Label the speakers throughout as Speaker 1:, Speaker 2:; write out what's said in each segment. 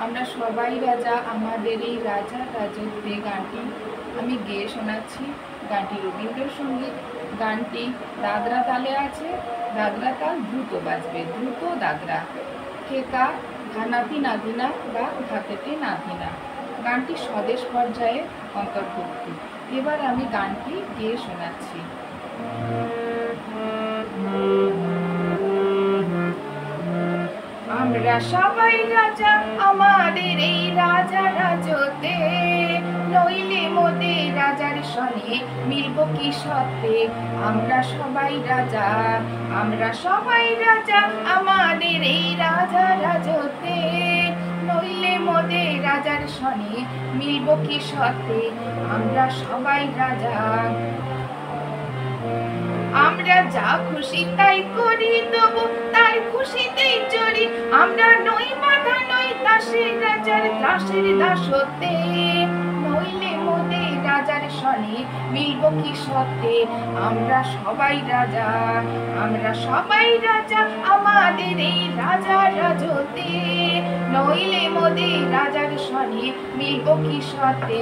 Speaker 1: আমরা সবাই রাজা আমাদের এই রাজা রাজত্বে গানটি আমি গেয়ে শোনাচ্ছি। গানটি রবীন্দ্রসঙ্গীত। গানটি দাদরা তালে আছে। দাদরা তাল দ্রুত বাজবে, দ্রুত দাদরা। কেকা ঘানাতি নাধিনা বা ঘাতেতে নাধিনা। গানটি স্বদেশ পর্যায়ে অন্তর্ভুক্ত। এবার আমি গানটি গেয়ে শোনাচ্ছি। আমরা সবাই রাজা আমাদের এই রাজা রাজতে, নইলে মোদের রাজার সনে মিলব কি সত্ত্বে। আমরা সবাই রাজা, আমরা সবাই রাজা আমাদের এই রাজা রাজতে, নইলে মোদের রাজার সনে মিলব কি সত্ত্বে। আমরা সবাই রাজা। আমরা যা খুশি তাই করি, তবু তার খুশিতেই চড়ি। আমরা নই বাধা, নই দাসের রাজার দাসের দাসত্বে, নইলে মোদের রাজার সনে মিলব কি সত্ত্বে। আমরা সবাই রাজা, আমরা সবাই রাজা আমাদের এই রাজা রাজতে, নইলে মোদের রাজার সনে মিলব কি সত্ত্বে।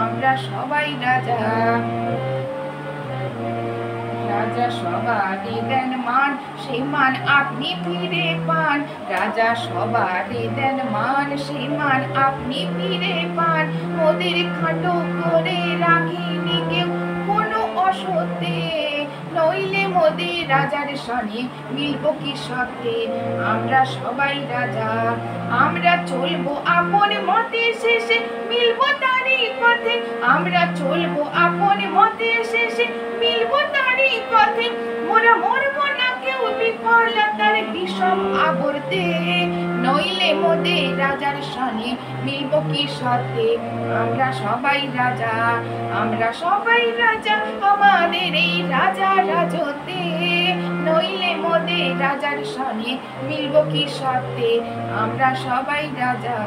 Speaker 1: আমরা সবাই রাজা। রাজা সবারই দেন মান, সেই মান আপনি ফিরে পান। রাজা সবারই দেন মান, সেই মান আপনি ফিরে পান। মোদের খাটো করে রাখিনি কেউ কোনো অসত্যে, নইলে মোদের রাজার সনে মিলব কি সত্ত্বে। আমরা সবাই রাজা, আমরা চলবো আপন মতে, শেষে মিলব তারই পথে। আমরা চলবো আপন মতে, শেষে মিলব তারই পথে। মোরা মরব না কেউ বিফলতার বিষম আবর্তে, নইলে মোদের রাজার সনে মিলব কি সত্ত্বে। আমরা সবাই রাজা, আমরা সবাই রাজা আমাদের এই রাজা রাজতে, নইলে মোদের রাজার সনে মিলব কি সত্ত্বে। আমরা সবাই রাজা।